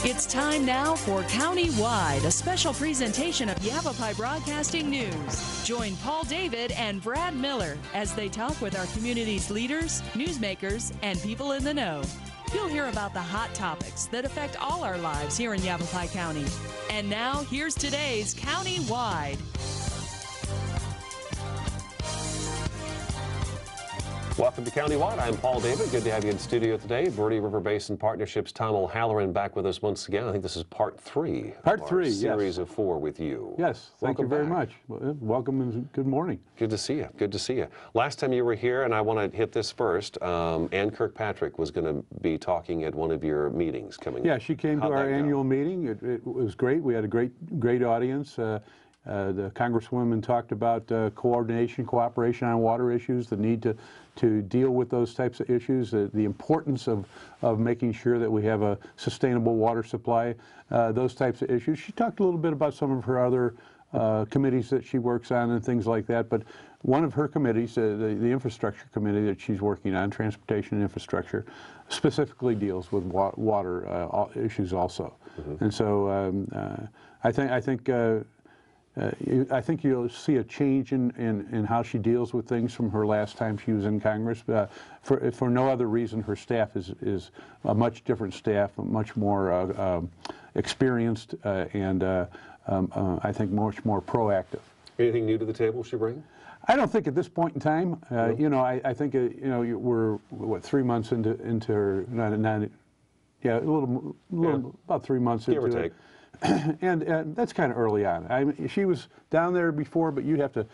It's time now for County-Wide, a special presentation of Yavapai Broadcasting News. Join Paul David and Brad Miller as they talk with our community's leaders, newsmakers, and people in the know. You'll hear about the hot topics that affect all our lives here in Yavapai County. And now, here's today's County-Wide. Welcome to County-Wide. I'm Paul David. Good to have you in studio today. Verde River Basin Partnership's Tom O'Halloran back with us once again. I think this is part three. Part three, yes. Series of 4 with you. Yes, thank you very much. Welcome and good morning. Good to see you. Good to see you. Last time you were here, and I want to hit this first, Ann Kirkpatrick was going to be talking at one of your meetings coming up. Yeah, she came to our annual meeting. It was great. We had a great audience. The Congresswoman talked about coordination, cooperation on water issues, the need to deal with those types of issues, the importance of making sure that we have a sustainable water supply, those types of issues. She talked a little bit about some of her other committees that she works on and things like that, but one of her committees, the infrastructure committee that she's working on, transportation and infrastructure, specifically deals with water issues also. Mm-hmm. And so I think you'll see a change in how she deals with things from her last time she was in Congress. For no other reason, her staff is a much different staff, much more experienced, and I think much more proactive. Anything new to the table she bring? I don't think at this point in time. No. You know, I think we're what 3 months into her. Yeah, about 3 months into it. Give or take. And that's kind of early on. I mean, she was down there before, but you have to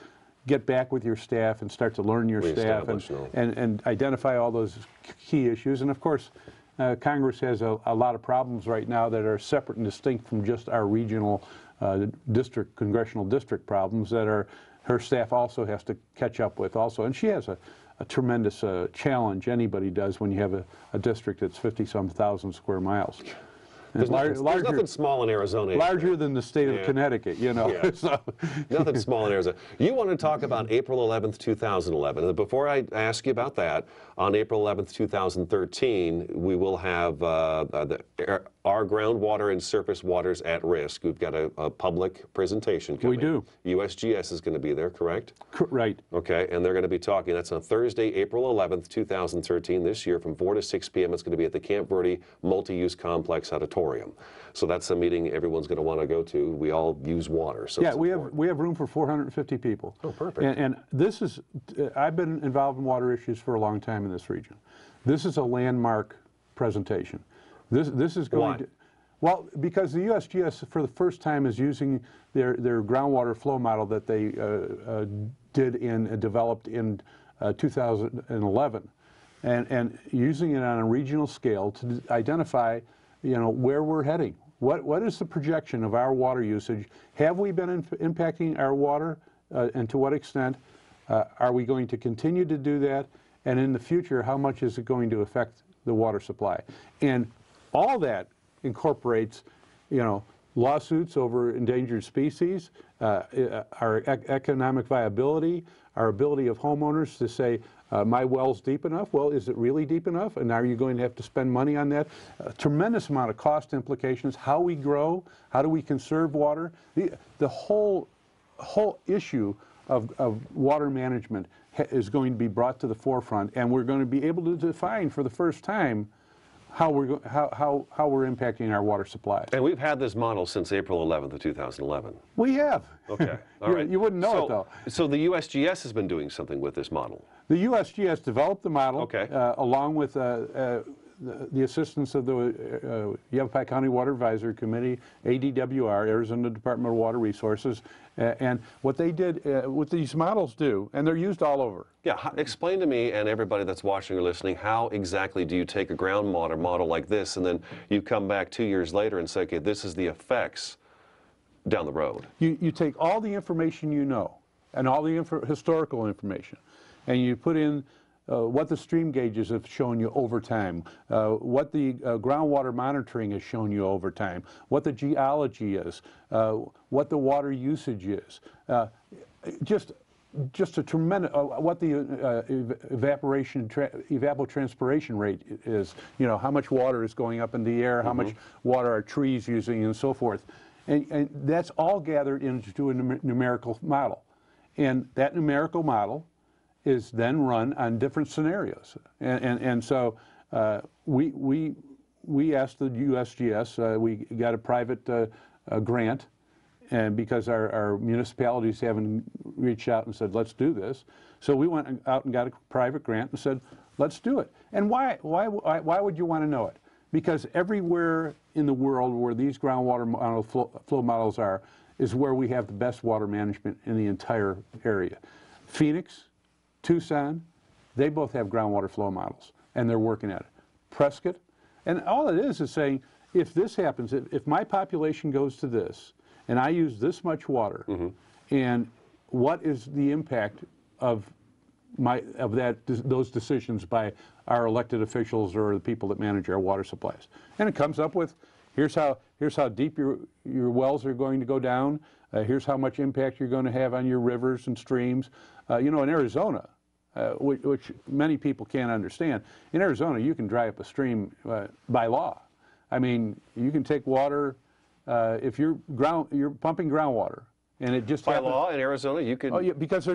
get back with your staff and start to learn your staff and identify all those key issues. And of course, Congress has a lot of problems right now that are separate and distinct from just our regional congressional district problems that her staff also has to catch up with also. And she has a tremendous challenge. Anybody does when you have a district that's 50-some thousand square miles. There's nothing small in Arizona. Larger than the state of Connecticut, you know. Yeah. So. Nothing small in Arizona. You want to talk about April 11th, 2011. And before I ask you about that, on April 11th, 2013, we will have our groundwater and surface waters at risk. We've got a public presentation coming. We do. USGS is going to be there, correct? Right. Okay, and they're going to be talking. That's on Thursday, April 11th, 2013, this year, from 4 to 6 p.m. It's going to be at the Camp Verde Multi-Use Complex Auditorium. So that's a meeting everyone's going to want to go to. We all use water. So yeah, we have room for 450 people. Oh, perfect. And this is, I've been involved in water issues for a long time in this region. This is a landmark presentation. This is going to, well, because the USGS for the first time is using their groundwater flow model that they developed in 2011, and using it on a regional scale to identify, where we're heading. What is the projection of our water usage? Have we been impacting our water, and to what extent? Are we going to continue to do that? And in the future, how much is it going to affect the water supply? And all that incorporates, lawsuits over endangered species, our economic viability, our ability of homeowners to say, my well's deep enough. Well, is it really deep enough? And are you going to have to spend money on that? A tremendous amount of cost implications, how we grow, how do we conserve water. The whole issue of water management is going to be brought to the forefront, and we're going to be able to define for the first time how we're impacting our water supply. And we've had this model since April 11th of 2011. We have. Okay, all right. You wouldn't know it, though. So the USGS has been doing something with this model. The USGS developed the model, okay, along with the assistance of the Yavapai County Water Advisory Committee, ADWR, Arizona Department of Water Resources, and what they did, what these models do, and they're used all over. Yeah, explain to me and everybody that's watching or listening, how exactly do you take a groundwater model like this, and then you come back 2 years later and say, okay, this is the effects down the road? You take all the information you know, and all the historical information, and you put in what the stream gauges have shown you over time, what the groundwater monitoring has shown you over time, what the geology is, what the water usage is. Just just a tremendous, what the evapotranspiration rate is, you know, how much water is going up in the air, how much water are trees using, and so forth. And that's all gathered into a numerical model. And that numerical model is then run on different scenarios. And so we asked the USGS, we got a private grant, and because our municipalities haven't reached out and said, let's do this. So we went out and got a private grant and said, let's do it. And why would you want to know it? Because everywhere in the world where these groundwater model flow models are is where we have the best water management in the entire area. Phoenix, Tucson, they both have groundwater flow models, and they're working at it. Prescott, and all it is saying, if this happens, if my population goes to this, and I use this much water, and what is the impact of those decisions by our elected officials or the people that manage our water supplies? And it comes up with, here's how deep your wells are going to go down. Here's how much impact you're going to have on your rivers and streams. You know, in Arizona, which many people can't understand, in Arizona you can dry up a stream by law. I mean, you can take water. If you're pumping groundwater, and it just by happens, law in Arizona, you can. Oh yeah, because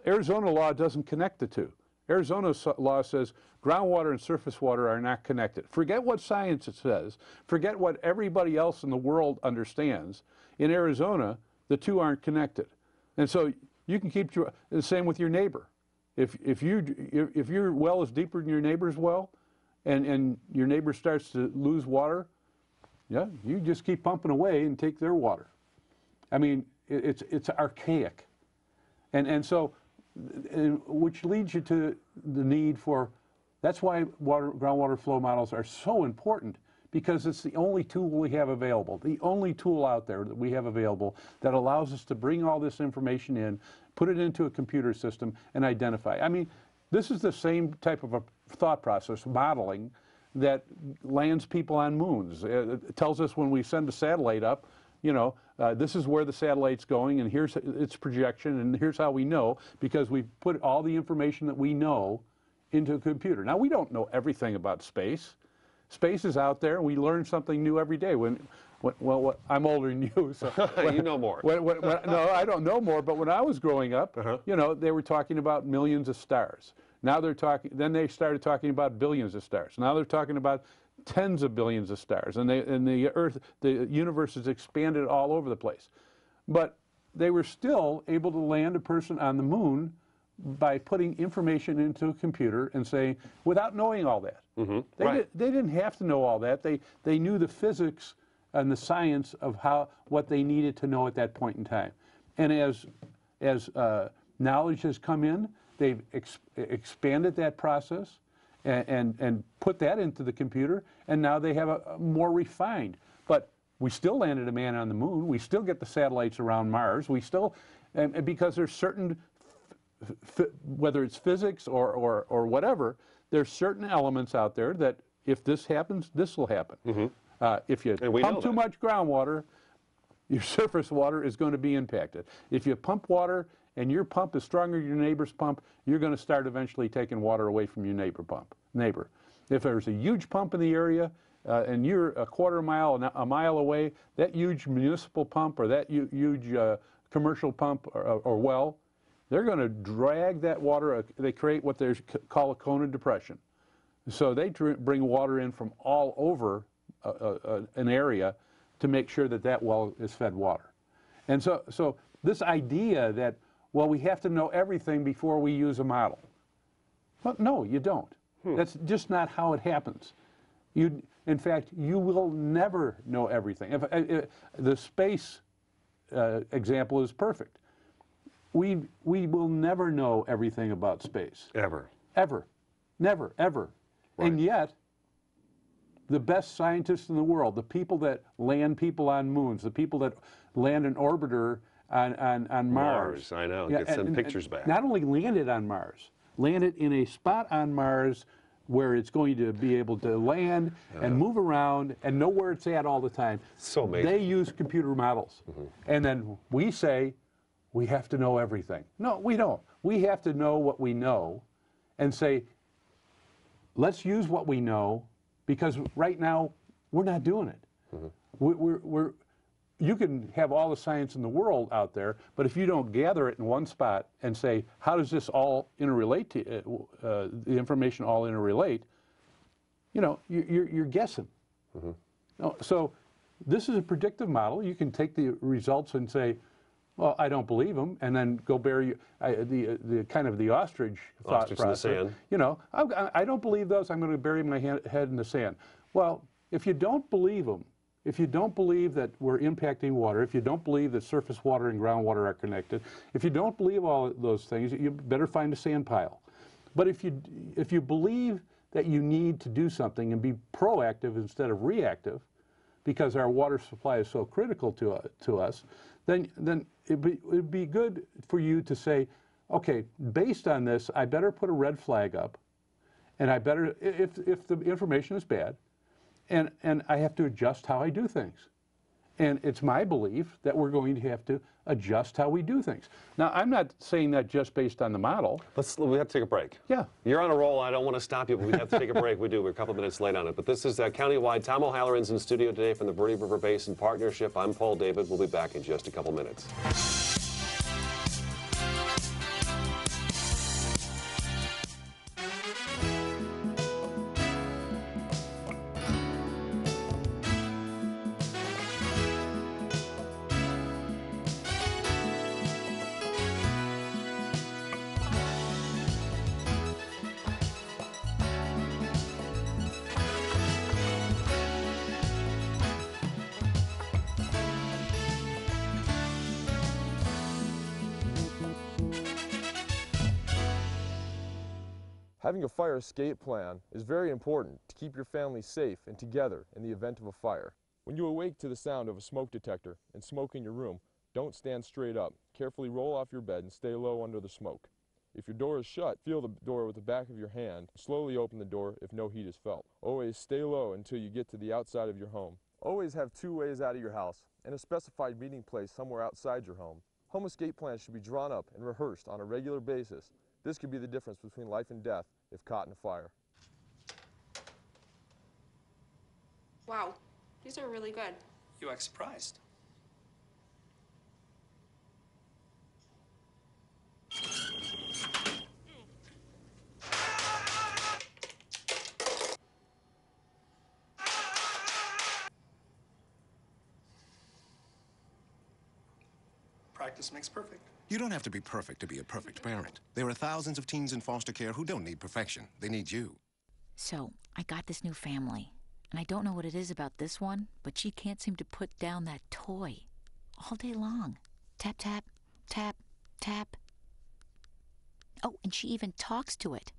Arizona law doesn't connect the two. Arizona law says groundwater and surface water are not connected. Forget what science it says. Forget what everybody else in the world understands. In Arizona, the two aren't connected, and so you can keep the same with your neighbor. If your well is deeper than your neighbor's well, and your neighbor starts to lose water, yeah, you just keep pumping away and take their water. I mean, it's archaic, and so, which leads you to the need for. That's why groundwater flow models are so important, because it's the only tool we have available, the only tool out there that we have available that allows us to bring all this information in, put it into a computer system, and identify. I mean, this is the same type of a thought process, modeling, that lands people on moons. It tells us when we send a satellite up, you know, this is where the satellite's going, and here's its projection, and here's how we know, because we've put all the information that we know into a computer. Now, we don't know everything about space. Space is out there, and we learn something new every day. Well, I'm older than you, so you know more. No, I don't know more. But when I was growing up, you know, they were talking about millions of stars. Now they're talking. Then they started talking about billions of stars. Now they're talking about tens of billions of stars, and the Earth, the universe has expanded all over the place. But they were still able to land a person on the moon by putting information into a computer and saying, without knowing all that. They didn't have to know all that. They knew the physics and the science of what they needed to know at that point in time. And as knowledge has come in, they've expanded that process and put that into the computer, and now they have a more refined. But we still landed a man on the moon. We still get the satellites around Mars. We still, and because there's certain, whether it's physics or whatever, there's certain elements out there that if this happens, this will happen. If you pump too much groundwater, your surface water is going to be impacted. If you pump water and your pump is stronger than your neighbor's pump, you're going to start eventually taking water away from your neighbor. If there's a huge pump in the area and you're a quarter mile, a mile away, that huge municipal pump or that huge commercial pump or well, they're going to drag that water. They create what they call a cone of depression. So they bring water in from all over an area to make sure that that well is fed water. And so this idea that, well, we have to know everything before we use a model. Well, no, you don't. That's just not how it happens. In fact, you will never know everything. The space example is perfect. We will never know everything about space. Ever. Ever. Never, ever. Right. And yet, the best scientists in the world, the people that land people on moons, the people that land an orbiter on Mars. I know, get some pictures back. Not only landed on Mars, landed in a spot on Mars where it's going to be able to land and move around and know where it's at all the time. So amazing. They use computer models. And then we say, we have to know everything. No, we don't. We have to know what we know and say, let's use what we know, because right now we're not doing it. Mm-hmm. You can have all the science in the world out there, but if you don't gather it in one spot and say, how does this all interrelate to the information all interrelate, you know, you're guessing. Mm-hmm. No, so this is a predictive model. You can take the results and say, well, I don't believe them, and then go bury the kind of the ostrich thought process. In the sand. You know, I don't believe those. I'm going to bury my head in the sand. Well, if you don't believe them, if you don't believe that we're impacting water, if you don't believe that surface water and groundwater are connected, if you don't believe all of those things, you better find a sand pile. But if you believe that you need to do something and be proactive instead of reactive, because our water supply is so critical to us, then it'd be good for you to say, okay, based on this, I better put a red flag up, and I better, if the information is bad, and I have to adjust how I do things. And it's my belief that we're going to have to adjust how we do things. Now, I'm not saying that just based on the model. We have to take a break. Yeah. You're on a roll. I don't want to stop you, but we have to take a break. We do. We're a couple minutes late on it. But this is Countywide. Tom O'Halloran's in studio today from the Verde River Basin Partnership. I'm Paul David. We'll be back in just a couple minutes. Having a fire escape plan is very important to keep your family safe and together in the event of a fire. When you awake to the sound of a smoke detector and smoke in your room, don't stand straight up. Carefully roll off your bed and stay low under the smoke. If your door is shut, feel the door with the back of your hand. Slowly open the door if no heat is felt. Always stay low until you get to the outside of your home. Always have two ways out of your house and a specified meeting place somewhere outside your home. Home escape plans should be drawn up and rehearsed on a regular basis. This could be the difference between life and death if caught in a fire. Wow, these are really good. You act surprised. Practice makes perfect. You don't have to be perfect to be a perfect parent. There are thousands of teens in foster care who don't need perfection. They need you. So, I got this new family, and I don't know what it is about this one, but she can't seem to put down that toy all day long. Tap, tap, tap, tap. Oh, and she even talks to it.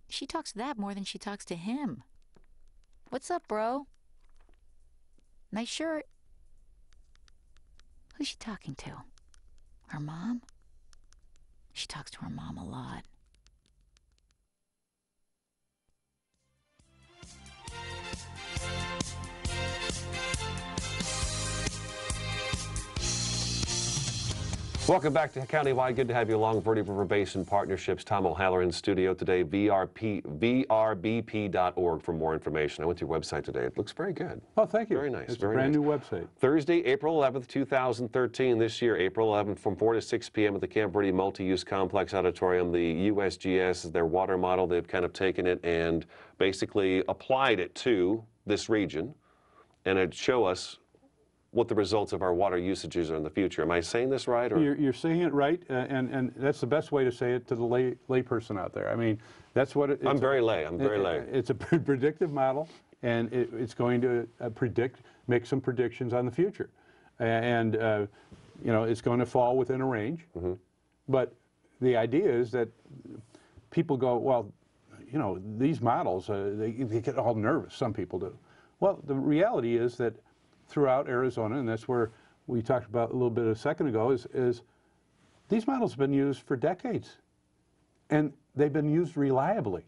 She talks to that more than she talks to him. What's up, bro? Nice shirt. Who's she talking to? Her mom? She talks to her mom a lot. Welcome back to Countywide. Good to have you along. Verde River Basin Partnerships. Tom O'Halloran in studio today. VRBP.org for more information. I went to your website today. It looks very good. Oh, thank you. Very nice. It's very a brand nice. new website. Thursday, April 11th, 2013. This year, April 11th, from 4 to 6 p.m. at the Camp Verde Multi-Use Complex Auditorium. The USGS is their water model. They've kind of taken it and basically applied it to this region, and it'd show us what the results of our water usages are in the future. Am I saying this right? Or? You're saying it right, and that's the best way to say it to the lay person out there. I mean, that's what I'm very lay. I'm very lay. It's a predictive model, and it's going to make some predictions on the future, and you know, it's going to fall within a range. Mm-hmm. But the idea is that people go, well, you know, these models, they get all nervous. Some people do. Well, the reality is that throughout Arizona, and that's where we talked about a little bit a second ago, is these models have been used for decades, and they've been used reliably.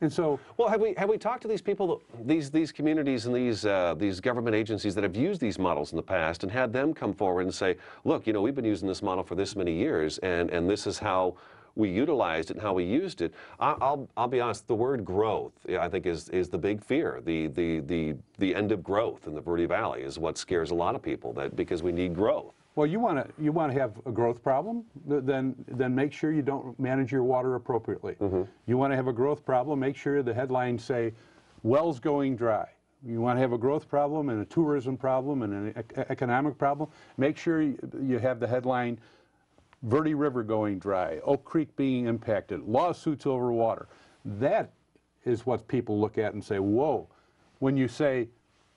And so, well, have we talked to these people, these communities and these government agencies that have used these models in the past, and had them come forward and say, look, you know, we've been using this model for this many years, and this is how we utilized it and how we used it. I'll be honest, the word growth, I think, is the big fear. The end of growth in the Verde Valley is what scares a lot of people, that because we need growth. well, you want to have a growth problem, then make sure you don't manage your water appropriately. You want to have a growth problem, make sure the headlines say, wells going dry. You want to have a growth problem and a tourism problem and an economic problem, make sure you have the headline, Verde River going dry, Oak Creek being impacted, lawsuits over water. That is what people look at and say, whoa. When you say,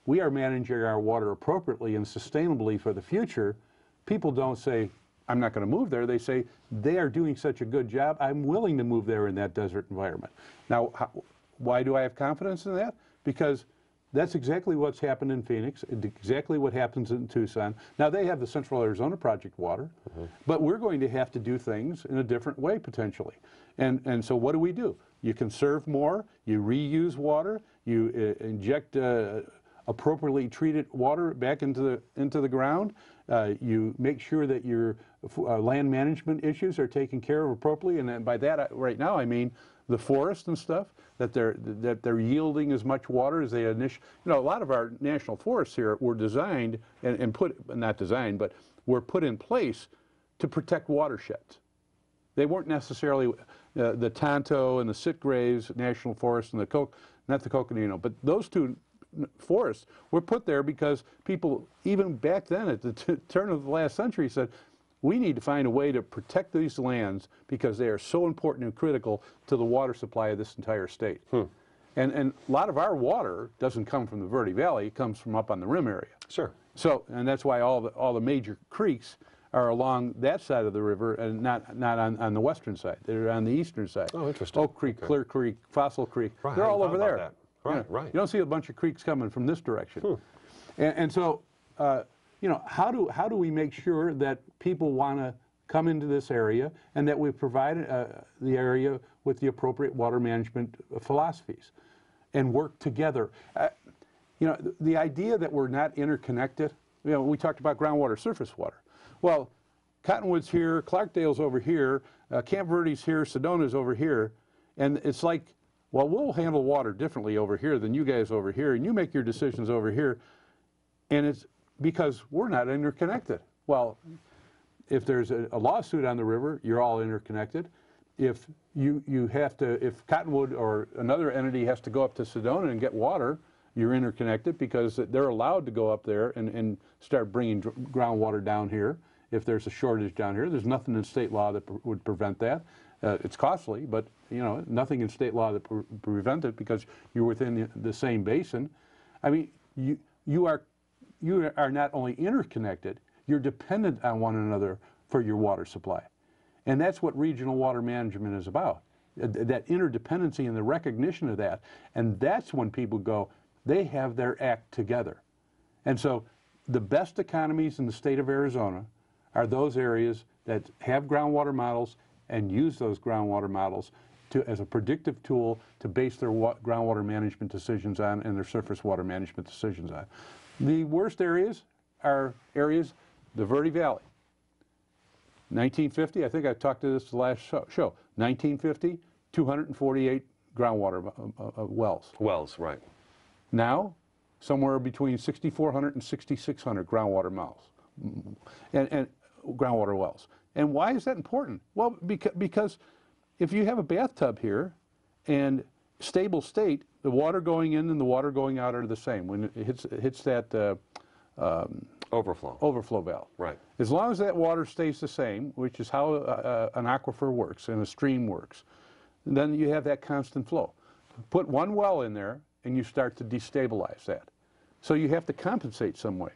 we are managing our water appropriately and sustainably for the future, people don't say, I'm not going to move there. They say, they are doing such a good job, I'm willing to move there in that desert environment. Now, why do I have confidence in that? Because that's exactly what's happened in Phoenix, exactly what happens in Tucson. Now, they have the Central Arizona Project water, but we're going to have to do things in a different way, potentially. And so what do? You conserve more, you reuse water, you inject appropriately treated water back into the ground. You make sure that your land management issues are taken care of appropriately, and then by that, right now, I mean the forest and stuff, that they're yielding as much water as they initially. You know, a lot of our national forests here were designed and not designed, but were put in place to protect watersheds. They weren't necessarily the Tonto and the Sitgreaves National Forest and not the Coconino, but those two forests were put there because people, even back then at the turn of the last century, said, we need to find a way to protect these lands because they are so important and critical to the water supply of this entire state. And a lot of our water doesn't come from the Verde Valley, it comes from up on the rim area. Sure. So, and that's why all the major creeks are along that side of the river and not on the western side. They're on the eastern side. Oh, interesting. Oak Creek, Okay. Clear Creek, Fossil Creek, Right, they're I all hadn't over thought there. about that. Right, Yeah. right. You don't see a bunch of creeks coming from this direction. And so, you know, how do we make sure that people want to come into this area and that we provide the area with the appropriate water management philosophies and work together? You know, the idea that we're not interconnected, you know, we talked about groundwater, surface water. Well, Cottonwood's here, Clarkdale's over here, Camp Verde's here, Sedona's over here, and it's like, well, we'll handle water differently over here than you guys over here, and you make your decisions over here, and it's because we're not interconnected. Well, if there's a lawsuit on the river, you're all interconnected. If if Cottonwood or another entity has to go up to Sedona and get water, you're interconnected because they're allowed to go up there and start bringing groundwater down here. If there's a shortage down here, there's nothing in state law that would prevent that. It's costly, but you know, nothing in state law that prevent it because you're within the same basin. I mean, you are not only interconnected, you're dependent on one another for your water supply. And that's what regional water management is about, that interdependency and the recognition of that. And that's when people go, they have their act together. And so the best economies in the state of Arizona are those areas that have groundwater models and use those groundwater models as a predictive tool to base their groundwater management decisions on and their surface water management decisions on. The worst areas are areas, the Verde Valley. 1950, I think I talked to this the last show, 1950, 248 groundwater wells. Wells, right. Now, somewhere between 6,400 and 6,600 groundwater wells. And groundwater wells. And why is that important? Well, because if you have a bathtub here and stable state, the water going in and the water going out are the same when it hits that overflow valve. Right. As long as that water stays the same, which is how an aquifer works and a stream works, then you have that constant flow. Put one well in there and you start to destabilize that. So you have to compensate some way.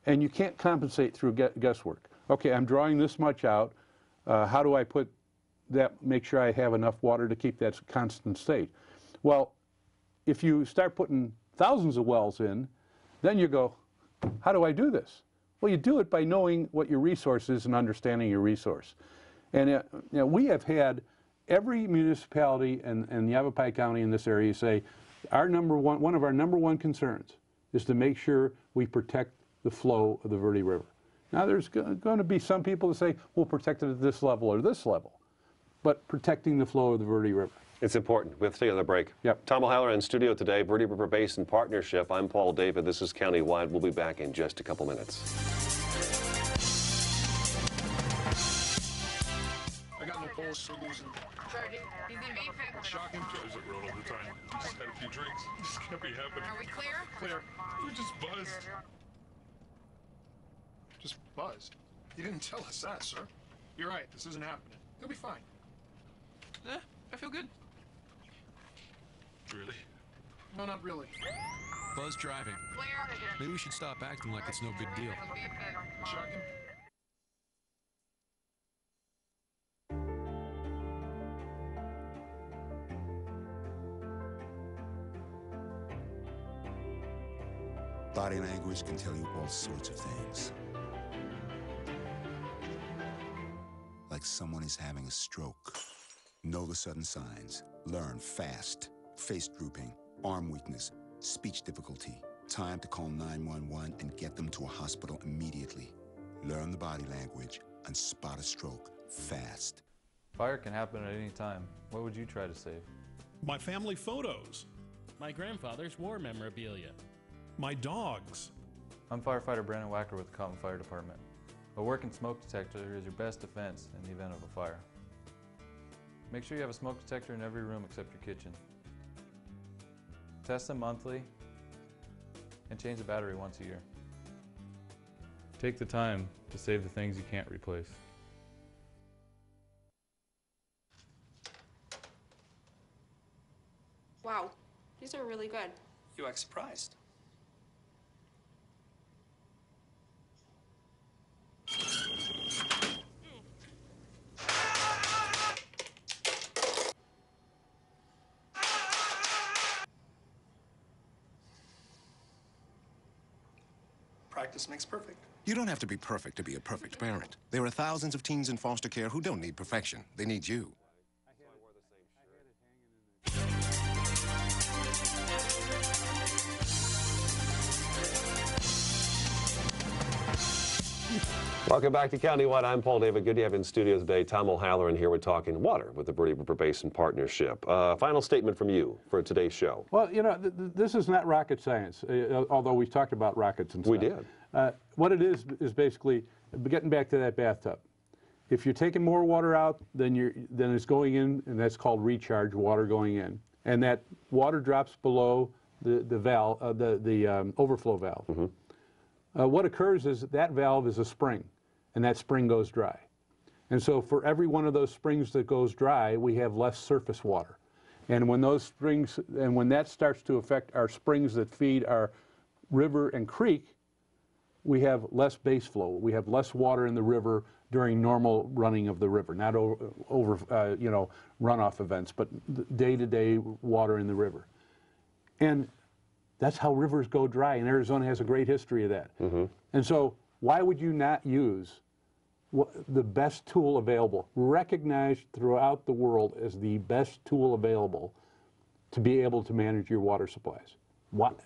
And you can't compensate through guesswork. Okay, I'm drawing this much out. How do I put that, make sure I have enough water to keep that constant state? Well, if you start putting thousands of wells in, then you go, how do I do this? Well, you do it by knowing what your resource is and understanding your resource. And you know, we have had every municipality and Yavapai County in this area say, one of our number one concerns is to make sure we protect the flow of the Verde River. Now, there's going to be some people that say, we'll protect it at this level or this level, but protecting the flow of the Verde River. It's important. We have to take another break. Yep. Tom O'Halloran in studio today, Verde River Basin Partnership. I'm Paul David. This is Countywide. We'll be back in just a couple minutes. I got no pulse for losing. Shocking. Drives it road all the time. Just had a few drinks. Just can't be happening. Are we clear? Clear. We just buzzed. Just buzzed. You didn't tell us that, sir. You're right. This isn't happening. You'll be fine. I feel good. Really? No, not really. Buzz driving. Maybe we should stop acting like it's no big deal. Shocking. Body language can tell you all sorts of things. Like someone is having a stroke. Know the sudden signs. Learn fast. Face drooping, arm weakness, speech difficulty. Time to call 911 and get them to a hospital immediately. Learn the body language and spot a stroke fast. Fire can happen at any time. What would you try to save? My family photos. My grandfather's war memorabilia. My dogs. I'm firefighter Brandon Wacker with the Cotton Fire Department. A working smoke detector is your best defense in the event of a fire. Make sure you have a smoke detector in every room except your kitchen. Test them monthly and change the battery once a year. Take the time to save the things you can't replace. Wow, these are really good. You act surprised. Practice makes perfect. You don't have to be perfect to be a perfect parent. There are thousands of teens in foster care who don't need perfection. They need you. Welcome back to Countywide. I'm Paul David. Good to have you in studio today. Tom O'Halloran here. We're talking water with the Verde River Basin Partnership. Final statement from you for today's show. Well, you know, this is not rocket science, although we've talked about rockets and stuff. We did. What it is basically getting back to that bathtub. If you're taking more water out than it's going in, and that's called recharge, water going in, and that water drops below the valve, the overflow valve. Mm-hmm. What occurs is that valve is a spring, and that spring goes dry. And so for every one of those springs that goes dry, we have less surface water. And when those springs, and when that starts to affect our springs that feed our river and creek, we have less base flow. We have less water in the river during normal running of the river, not over runoff events, but day-to-day water in the river. And that's how rivers go dry, and Arizona has a great history of that. Mm-hmm. And so why would you not use the best tool available, recognized throughout the world as the best tool available to be able to manage your water supplies? What?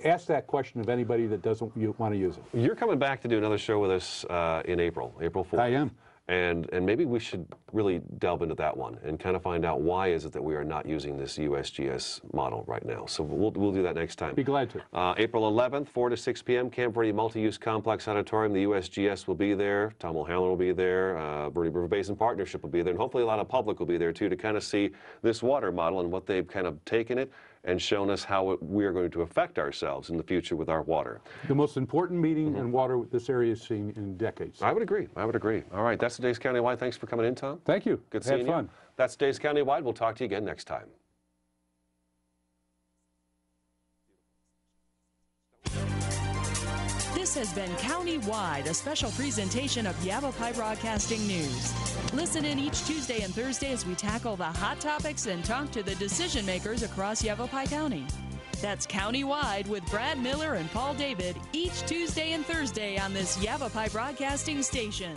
Ask that question of anybody that doesn't want to use it. You're coming back to do another show with us in April 4th. I am. And maybe we should really delve into that one and kind of find out why is it that we are not using this USGS model right now. So we'll do that next time. Be glad to. April 11th, 4 to 6 p.m., Camp Verde Multi-Use Complex Auditorium. The USGS will be there. Tom O'Halloran will be there. Verde River Basin Partnership will be there. And hopefully a lot of public will be there, too, to kind of see this water model and what they've kind of taken it and shown us how we are going to affect ourselves in the future with our water. The most important meeting in water this area has seen in decades. I would agree. I would agree. All right, that's today's Countywide. Thanks for coming in, Tom. Thank you. Good seeing you. Had fun. That's today's Countywide. We'll talk to you again next time. This has been Countywide, a special presentation of Yavapai Broadcasting News. Listen in each Tuesday and Thursday as we tackle the hot topics and talk to the decision makers across Yavapai County. That's Countywide with Brad Miller and Paul David each Tuesday and Thursday on this Yavapai Broadcasting station.